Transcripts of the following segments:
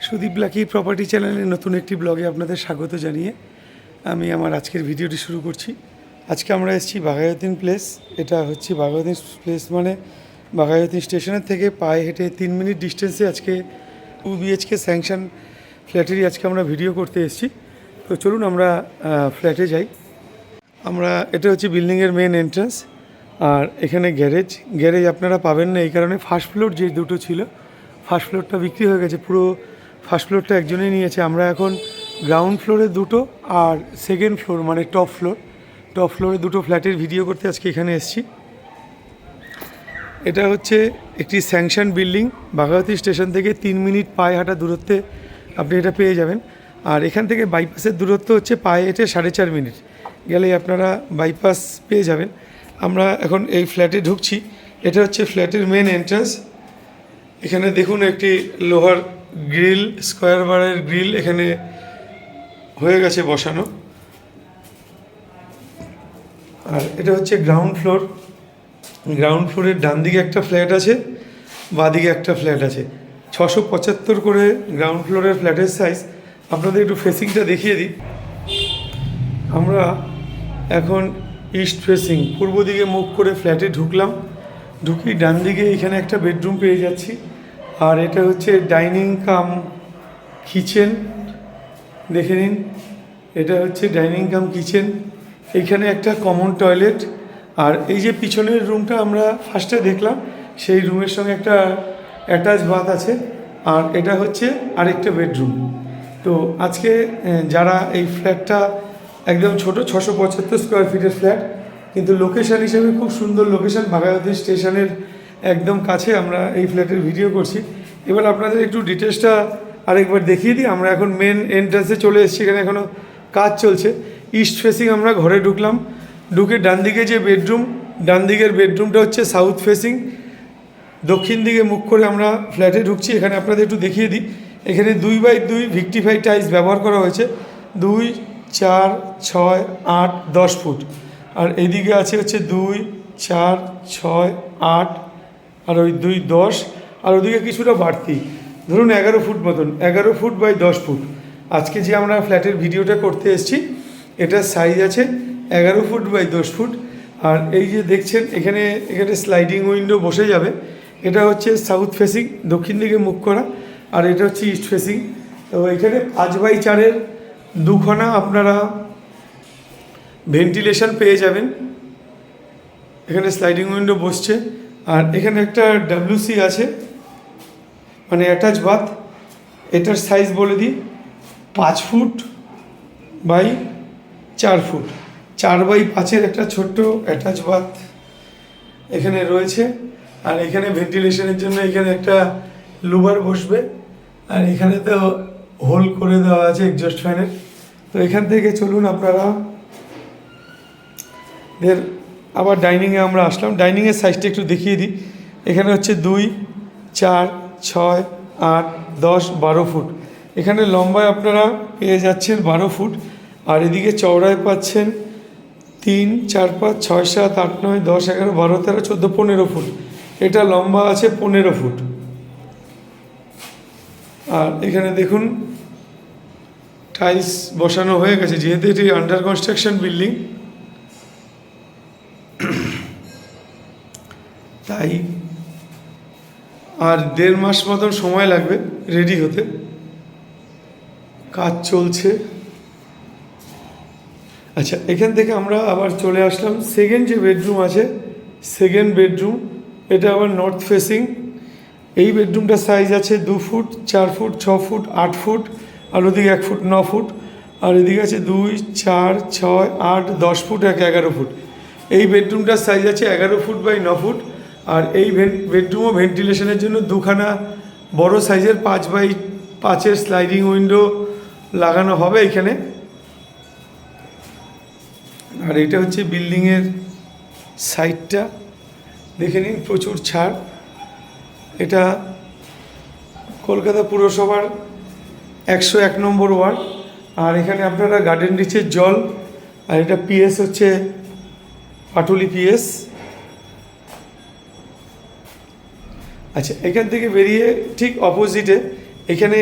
Sudip lucky property চ্যানেলের নতুন একটি ব্লগে আপনাদের স্বাগত জানিয়ে আমি আমার আজকের ভিডিওটি শুরু করছি। আজকে আমরা এসেছি বাঘাযতীন প্লেস। এটা হচ্ছে বাঘাযতীন প্লেস মানে বাঘাযতীন স্টেশনের থেকে পায়ে হেঁটে 3 মিনিট ডিস্টেন্সে আজকে 2 বিএইচকে স্যাংশন ফ্ল্যাটেরই আজকে আমরা ভিডিও করতে এসেছি। তো চলুন আমরা ফ্ল্যাটে যাই। এটা হচ্ছে বিল্ডিংয়ের মেন এন্ট্রান্স, আর এখানে গ্যারেজ আপনারা পাবেন না, এই কারণে ফার্স্ট ফ্লোর যে দুটো ছিল ফার্স্ট ফ্লোরটা বিক্রি হয়ে গেছে, পুরো ফার্স্ট ফ্লোরটা একজনেই নিয়েছে। আমরা এখন গ্রাউন্ড ফ্লোরে দুটো আর সেকেন্ড ফ্লোর মানে টপ ফ্লোরে দুটো ফ্ল্যাটের ভিডিও করতে আজকে এখানে এসেছি। এটা হচ্ছে একটি স্যাংশন বিল্ডিং, বাঘাযতীন স্টেশন থেকে 3 মিনিট পায়ে হাঁটা দূরত্বে আপনি এটা পেয়ে যাবেন। আর এখান থেকে বাইপাসের দূরত্ব হচ্ছে পায়ে হেঁটে 4.5 মিনিট গেলেই আপনারা বাইপাস পেয়ে যাবেন। আমরা এখন এই ফ্ল্যাটে ঢুকছি। এটা হচ্ছে ফ্ল্যাটের মেন এন্ট্রান্স। এখানে দেখুন একটি লোহার গ্রিল, স্কোয়ার বারের গ্রিল এখানে হয়ে গেছে বসানো। আর এটা হচ্ছে গ্রাউন্ড ফ্লোরের ডান দিকে একটা ফ্ল্যাট আছে, বাঁ দিকে একটা ফ্ল্যাট আছে। 675 করে গ্রাউন্ড ফ্লোরের ফ্ল্যাটের সাইজ। আপনাদের একটু ফেসিংটা দেখিয়ে দিই। আমরা এখন ইস্ট ফেসিং পূর্ব দিকে মুখ করে ফ্ল্যাটে ঢুকি ডান দিকে এখানে একটা বেডরুম পেয়ে যাচ্ছি। আর এটা হচ্ছে ডাইনিং কাম কিচেন, দেখে নিন। এটা হচ্ছে ডাইনিং কাম কিচেন, এইখানে একটা কমন টয়লেট। আর এই যে পিছনের রুমটা আমরা ফার্স্টে দেখলাম, সেই রুমের সঙ্গে একটা অ্যাটাচ বাথ আছে। আর এটা হচ্ছে আরেকটা বেডরুম। তো আজকে যারা এই ফ্ল্যাটটা একদম ছোট 675 স্কোয়ার ফিটের ফ্ল্যাট, কিন্তু লোকেশান হিসেবে খুব সুন্দর লোকেশান, বাঘাযতীন স্টেশনের একদম কাছে আমরা এই ফ্ল্যাটের ভিডিও করছি। এবার আপনাদের একটু ডিটেলসটা আরেকবার দেখিয়ে দিই। আমরা এখন মেন এন্ট্রান্সে চলে এসেছি, এখানে এখনও কাজ চলছে। ইস্ট ফেসিং আমরা ঘরে ঢুকে ডান দিকে যে ডান দিকের বেডরুমটা হচ্ছে সাউথ ফেসিং। দক্ষিণ দিকে মুখ করে আমরা ফ্ল্যাটে ঢুকছি। এখানে আপনাদের একটু দেখিয়ে দিই, এখানে 2x2 ভিক্টিফাইড টাইলস ব্যবহার করা হয়েছে, 2, 4, 6, 8, 10 ফুট। আর এদিকে আছে হচ্ছে 2, 4, 6, 8 আর ওই 2, 10, আর ওদিকে কিছুটা বাড়তি, ধরুন 11 ফুট মতন, 11 ফুট বাই 10 ফুট। আজকে যে আমরা ফ্ল্যাটের ভিডিওটা করতে এসেছি এটার সাইজ আছে 11 ফুট বাই 10 ফুট। আর এই যে দেখছেন এখানে স্লাইডিং উইন্ডো বসে যাবে। এটা হচ্ছে সাউথ ফেসিং, দক্ষিণ দিকে মুখ করা। আর এটা হচ্ছে ইস্ট ফেসিং। তো এখানে 5x4-এর দুখানা আপনারা ভেন্টিলেশন পেয়ে যাবেন। এখানে স্লাইডিং উইন্ডো বসছে। আর এখানে একটা WC আছে মানে অ্যাটাচ বাথ। এটার সাইজ বলে দিই 5 ফুট বাই 4 ফুট, 4x5-এর একটা ছোট্ট অ্যাটাচ বাথ এখানে রয়েছে। আর এখানে ভেন্টিলেশনের জন্য এখানে একটা লুবার বসবে। আর এখানে তো হোল করে দেওয়া আছে এক্সস্ট ফ্যানের। তো এখান থেকে চলুন আপনারা আবার ডাইনিংয়ে আমরা আসলাম। ডাইনিংয়ের সাইজটা একটু দেখিয়ে দিই। এখানে হচ্ছে 2, 4, 6, 8, 10, 12 ফুট। এখানে লম্বায় আপনারা পেয়ে যাচ্ছেন 12 ফুট। আর এদিকে চওড়ায় পাচ্ছেন 3, 4, 5, 6, 7, 8, 9, 10, 11, 12, 13, 14, 15 ফুট। এটা লম্বা আছে 15 ফুট। আর এখানে দেখুন টাইলস বসানো হয়ে গেছে, যেহেতু এটি আন্ডার কনস্ট্রাকশন বিল্ডিং তাই। আর 1.5 মাস মতন সময় লাগবে রেডি হতে, কাজ চলছে। আচ্ছা, এখান থেকে আমরা আবার চলে আসলাম সেকেন্ড যে বেডরুম আছে, সেকেন্ড বেডরুম। এটা আবার নর্থ ফেসিং। এই বেডরুমটার সাইজ আছে 2 ফুট, 4 ফুট, 6 ফুট, 8 ফুট, আর ওদিকে 1 ফুট, 9 ফুট। আর এদিকে আছে 2, 4, 6, 8, 10 ফুট, 11 ফুট। এই বেডরুমটার সাইজ আছে 11 ফুট বাই 9 ফুট। আর এই বেডরুমও ভেন্টিলেশনের জন্য দুখানা বড় সাইজের 5x5-এর স্লাইডিং উইন্ডো লাগানো হবে এখানে। আর এটা হচ্ছে বিল্ডিংয়ের সাইডটা, দেখে নিন প্রচুর ছাড়। এটা কলকাতা পুরসভার 101 নম্বর ওয়ার্ড। আর এখানে আপনারা গার্ডেন রিচের জল। আর এটা PS হচ্ছে পাটুলি PS। আচ্ছা, এখান থেকে বেরিয়ে ঠিক অপোজিটে এখানে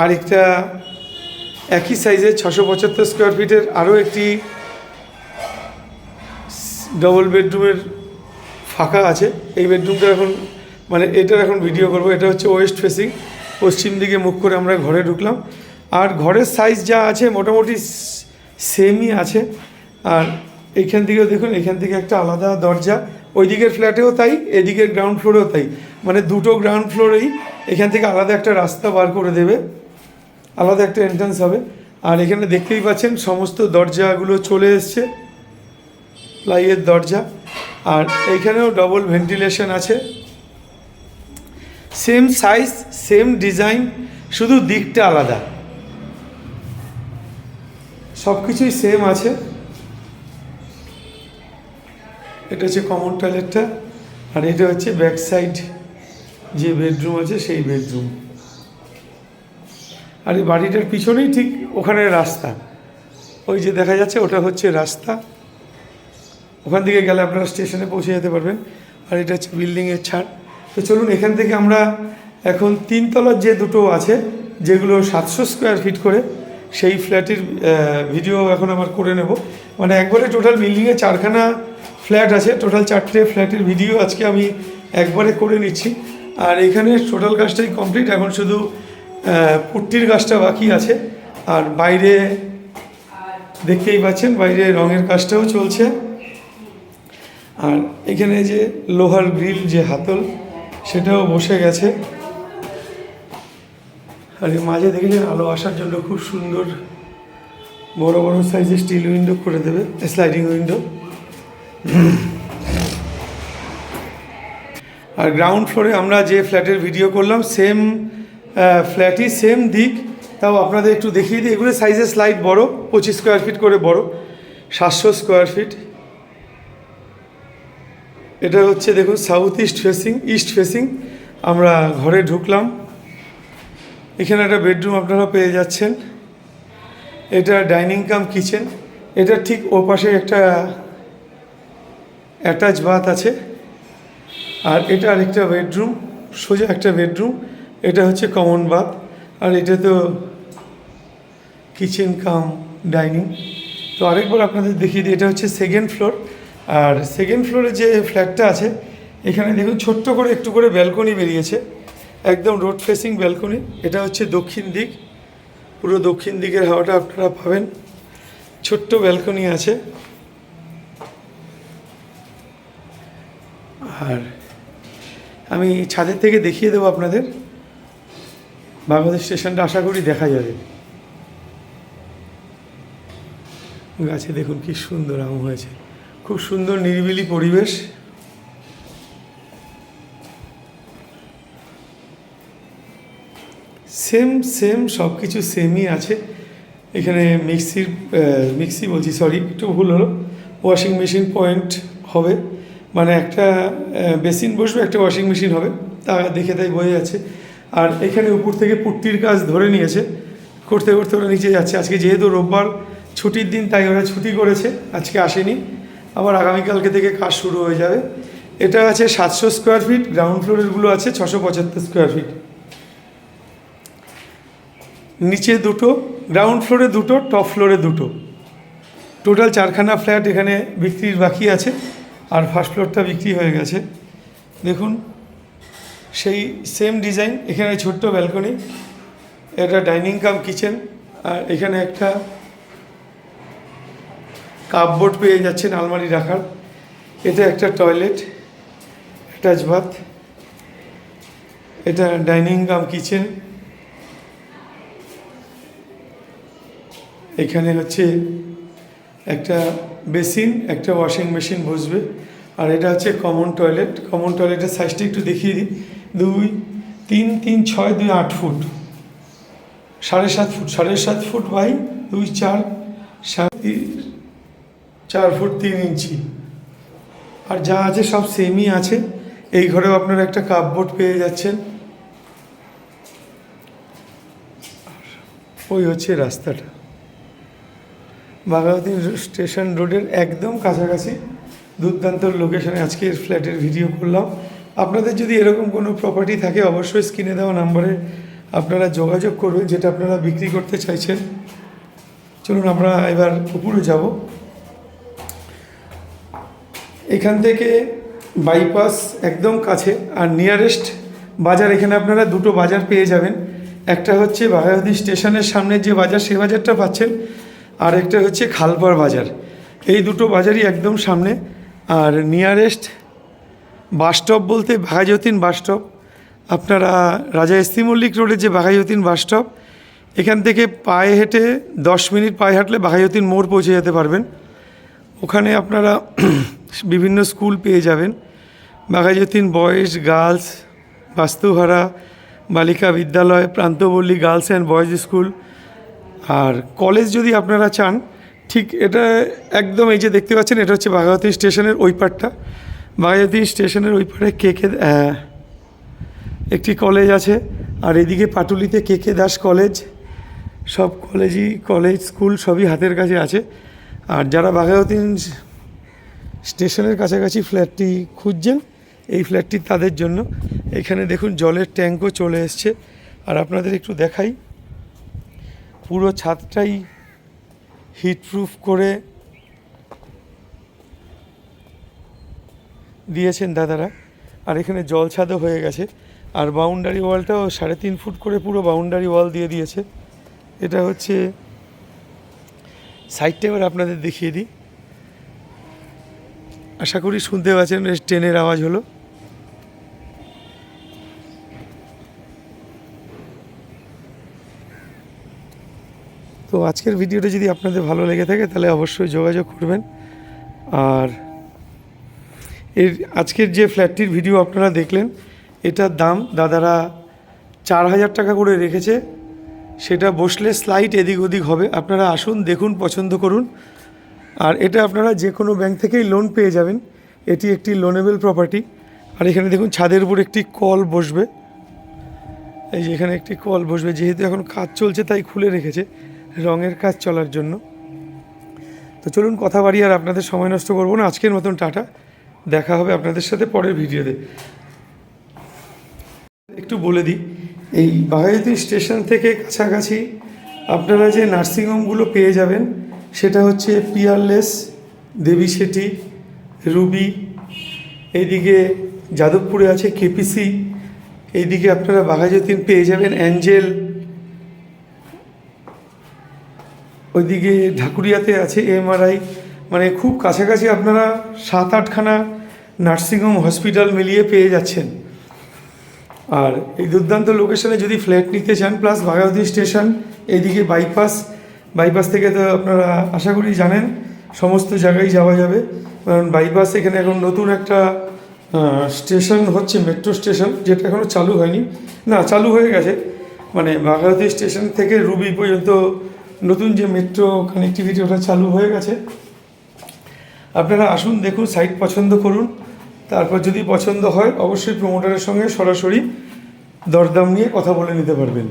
আরেকটা একই সাইজের 675 স্কোয়ার ফিটের আরও একটি ডবল বেডরুমের ফাঁকা আছে। এই বেডরুমটা এখন মানে এটার এখন ভিডিও করব। এটা হচ্ছে ওয়েস্ট ফেসিং, পশ্চিম দিকে মুখ করে আমরা ঘরে ঢুকলাম। আর ঘরের সাইজ যা আছে মোটামুটি সেমই আছে। আর এইখান থেকেও দেখুন, এখান থেকে একটা আলাদা দরজা, ওই দিকের ফ্ল্যাটেও তাই, এদিকের গ্রাউন্ড ফ্লোরেও তাই, মানে দুটো গ্রাউন্ড ফ্লোরেই এখান থেকে আলাদা একটা রাস্তা বার করে দেবে, আলাদা একটা এন্ট্রান্স হবে। আর এখানে দেখতেই পাচ্ছেন সমস্ত দরজাগুলো চলে এসছে, প্লাইয়ের দরজা। আর এইখানেও ডবল ভেন্টিলেশন আছে, সেম সাইজ সেম ডিজাইন, শুধু দিকটা আলাদা, সব কিছুই সেম আছে। এটা হচ্ছে কমন টয়লেটটা, আর এটা হচ্ছে ব্যাক সাইড যে বেডরুম আছে সেই বেডরুম। আর এই বাড়িটার পিছনেই ঠিক ওখানে রাস্তা, ওই যে দেখা যাচ্ছে ওটা হচ্ছে রাস্তা, ওখান থেকে গেলে আপনারা স্টেশনে পৌঁছে যেতে পারবেন। আর এটা হচ্ছে বিল্ডিংয়ের ছাদ। তো চলুন এখান থেকে আমরা এখন তিনতলার যে দুটো আছে যেগুলো 700 স্কোয়ার ফিট করে, সেই ফ্ল্যাটের ভিডিও এখন আমার করে নেব। মানে একবারে টোটাল বিল্ডিংয়ে 4খানা ফ্ল্যাট আছে, টোটাল 4টে ফ্ল্যাটের ভিডিও আজকে আমি একবারে করে নিচ্ছি। আর এখানে টোটাল কাজটাই কমপ্লিট, এখন শুধু পুট্টির কাজটা বাকি আছে। আর বাইরে দেখতেই পাচ্ছেন বাইরে রঙের কাজটাও চলছে। আর এখানে যে লোহার গ্রিল যে হাতল সেটাও বসে গেছে। আর মাঝে দেখলেন আলো আসার জন্য খুব সুন্দর বড় বড় সাইজের স্টিল উইন্ডো করে দেবে, স্লাইডিং উইন্ডো। আর গ্রাউন্ড ফ্লোরে আমরা যে ফ্ল্যাটের ভিডিও করলাম সেম ফ্ল্যাটই সেম দিক, তাও আপনাদের একটু দেখিয়ে দিই। এগুলো সাইজের স্লাইড বড়, 25 স্কোয়ার ফিট করে বড়, 700 স্কোয়ার ফিট। এটা হচ্ছে দেখুন south east facing, east facing. আমরা ঘরে ঢুকলাম, এখানে একটা বেডরুম আপনারা পেয়ে যাচ্ছেন। এটা ডাইনিং কাম কিচেন, এটা ঠিক ও পাশে একটা অ্যাটাচ বাথ আছে। আর এটা আরেকটা বেডরুম, সোজা একটা বেডরুম, এটা হচ্ছে কমন বাথ। আর এটা তো কিচেন কাম ডাইনিং। তো আরেকবার আপনাদের দেখিয়ে দিই, এটা হচ্ছে সেকেন্ড ফ্লোর। আর সেকেন্ড ফ্লোরে যে ফ্ল্যাটটা আছে এখানে দেখুন ছোট্ট করে একটু করে ব্যালকনি বেরিয়েছে, একদম রোড ফেসিং ব্যালকনি। এটা হচ্ছে দক্ষিণ দিক, পুরো দক্ষিণ দিকের হাওয়াটা আপনারা পাবেন। ছোট্ট ব্যালকনি আছে। আর আমি ছাদের থেকে দেখিয়ে দেবো আপনাদের, বাংলাদেশ স্টেশনটা আশা করি দেখা যাবে। গাছে দেখুন কি সুন্দর আম হয়েছে, খুব সুন্দর নিরিবিলি পরিবেশ। সেম সেম সব কিছু সেমই আছে। এখানে মিক্সি বলছি, সরি একটু ভুল হলো, ওয়াশিং মেশিন পয়েন্ট হবে, মানে একটা বেসিন বসবে, একটা ওয়াশিং মেশিন হবে, তা দেখে তাই বোঝা যাচ্ছে। আর এখানে উপর থেকে পুট্টির কাজ ধরে নিয়েছে, করতে করতে ওরা নিচে যাচ্ছে। আজকে যেহেতু রোববার ছুটির দিন তাই ওরা ছুটি করেছে, আজকে আসেনি, আবার আগামীকালকে থেকে কাজ শুরু হয়ে যাবে। এটা আছে 700 স্কোয়ার ফিট, গ্রাউন্ড ফ্লোরেরগুলো আছে 675 স্কোয়ার ফিট। নিচে দুটো, গ্রাউন্ড ফ্লোরে দুটো, টপ ফ্লোরে দুটো, টোটাল 4খানা ফ্ল্যাট এখানে বিক্রির বাকি আছে। আর ফার্স্ট ফ্লোরটা বিক্রি হয়ে গেছে। দেখুন সেই সেম ডিজাইন, এখানে ছোট্ট ব্যালকনি, এটা ডাইনিং কাম কিচেন। আর এখানে একটা কাপবোর্ড পেয়ে যাচ্ছেন আলমারি রাখার। এটা একটা টয়লেট, অ্যাটাচ বাথ। এটা ডাইনিং কাম কিচেন। এখানে হচ্ছে একটা বেসিন, একটা ওয়াশিং মেশিন বসবে। আর এটা হচ্ছে কমন টয়লেট। কমন টয়লেটের সাইজটা একটু দেখিয়ে দিই, 2 3 3 6 2 8 foot, 7.5 foot, 7.5 foot by 2 4 4 foot 3 ইঞ্চি। আর যা আছে সব সেমই আছে। এই ঘরেও আপনারা একটা কাপবোর্ড পেয়ে যাচ্ছেন। ওই হচ্ছে রাস্তাটা, বাঘাযতীন স্টেশন রোডের একদম কাছাকাছি, দুর্দান্ত লোকেশনে আজকের ফ্ল্যাটের ভিডিও করলাম। আপনাদের যদি এরকম কোনো প্রপার্টি থাকে অবশ্যই স্ক্রিনে দেওয়া নাম্বারে আপনারা যোগাযোগ করবেন যেটা আপনারা বিক্রি করতে চাইছেন। চলুন আমরা এবার উপরে যাব। এখান থেকে বাইপাস একদম কাছে, আর নিয়ারেস্ট বাজার এখানে আপনারা দুটো বাজার পেয়ে যাবেন। একটা হচ্ছে বাঘাযতীন স্টেশনের সামনে যে বাজার, সে বাজারটা পাচ্ছেন, আর একটা হচ্ছে খালপাড় বাজার। এই দুটো বাজারই একদম সামনে। আর নিয়ারেস্ট বাস স্টপ বলতে বাঘাযতীন বাস স্টপ। আপনারা রাজা এস সি মল্লিক রোডের যে বাঘাযতীন বাস স্টপ, এখান থেকে পায়ে হেঁটে 10 মিনিট পায়ে হাঁটলে বাঘাযতীন মোড় পৌঁছে যেতে পারবেন। ওখানে আপনারা বিভিন্ন স্কুল পেয়ে যাবেন, বাঘাযতীন বয়েজ, গার্লস, বাস্তুহারা বালিকা বিদ্যালয়, Prantapalli girls and boys school. আর কলেজ যদি আপনারা চান, ঠিক এটা একদম এই যে দেখতে পাচ্ছেন, এটা হচ্ছে বাঘাযতীন স্টেশনের ওই পারটা। বাঘাযতীন স্টেশনের ওই পারে একটি কলেজ আছে, আর এদিকে পাটুলিতে কে দাস কলেজ। সব কলেজ স্কুল সবই হাতের কাছে আছে। আর যারা বাঘাযতীন স্টেশনের কাছাকাছি ফ্ল্যাটটি খুঁজছেন, এই ফ্ল্যাটটি তাদের জন্য। এখানে দেখুন জলের ট্যাঙ্কও চলে এসছে। আর আপনাদের একটু দেখাই, পুরো ছাদটাই হিটপ্রুফ করে দিয়েছেন দাদারা। আর এখানে জল ছাদও হয়ে গেছে। আর বাউন্ডারি ওয়ালটাও 3.5 ফুট করে পুরো বাউন্ডারি ওয়াল দিয়ে দিয়েছে। এটা হচ্ছে সাইডটা, এবার আপনাদের দেখিয়ে দিই। আশা করি শুনতে পাচ্ছেন, ট্রেনের আওয়াজ হলো। তো আজকের ভিডিওটা যদি আপনাদের ভালো লেগে থাকে তাহলে অবশ্যই যোগাযোগ করবেন। আর আজকের যে ফ্ল্যাটটির ভিডিও আপনারা দেখলেন, এটার দাম দাদারা 4,000 টাকা করে রেখেছে। সেটা বসলে স্লাইড এদিক ওদিক হবে। আপনারা আসুন, দেখুন, পছন্দ করুন। আর এটা আপনারা যে কোনো ব্যাংক থেকেই লোন পেয়ে যাবেন। এটি একটি লোনেবল প্রপার্টি। আর এখানে দেখুন ছাদের উপর একটি কল বসবে। এই যে এখানে একটি কল বসবে, যেহেতু এখন কাজ চলছে তাই খুলে রেখেছে রঙের কাজ চলার জন্য। তো চলুন কথা বাড়িয়ে আর আপনাদের সময় নষ্ট করবো না। আজকের মতন টাটা, দেখা হবে আপনাদের সাথে পরের ভিডিওতে। একটু বলে দিই, এই বাঘাযতীন স্টেশন থেকে কাছাকাছি আপনারা যে নার্সিংহোমগুলো পেয়ে যাবেন, সেটা হচ্ছে পিয়ারলেস, দেবী শেঠি, রুবি। এইদিকে যাদবপুরে আছে কেপিসি। এইদিকে আপনারা বাঘাযতীন পেয়ে যাবেন অ্যাঞ্জেল। ওইদিকে ঢাকুরিয়াতে আছে এমআরআই। মানে খুব কাছাকাছি আপনারা 7-8খানা নার্সিংহোম, হসপিটাল মিলিয়ে পেয়ে যাচ্ছেন। আর এই দুর্দান্ত লোকেশনে যদি ফ্ল্যাট নিতে চান, প্লাস বাঘাযতীন স্টেশন, এইদিকে বাইপাস থেকে তো আপনারা আশা করি জানেন সমস্ত জায়গায় যাওয়া যাবে। কারণ বাইপাস এখানে এখন নতুন একটা স্টেশন হচ্ছে, মেট্রো স্টেশন, যেটা এখনও চালু হয়নি। না, চালু হয়ে গেছে। মানে বাঘাযতীন স্টেশন থেকে রুবি পর্যন্ত নতুন যে মেট্রো কানেক্টিভিটি, ওটা চালু হয়ে গেছে। আপনারা আসুন, দেখুন, সাইট পছন্দ করুন। তারপর যদি পছন্দ হয় অবশ্যই প্রমোটারের সঙ্গে সরাসরি দরদাম নিয়ে কথা বলে নিতে পারবেন।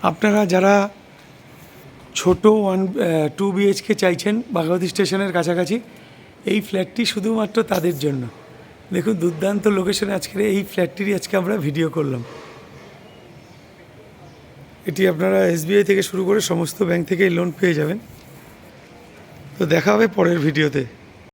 আপনারা যারা ছোট 2 BHK চাইছেন বাঘাযতীন স্টেশনের কাছাকাছি, এই ফ্ল্যাটটি শুধুমাত্র তাদের জন্য। দেখুন দুর্দান্ত লোকেশনে আজকের এই ফ্ল্যাটটিরই আজকে আমরা ভিডিও করলাম। এটি আপনারা SBI থেকে শুরু করে সমস্ত ব্যাংক থেকেই লোন পেয়ে যাবেন। তো দেখা হবে পরের ভিডিওতে।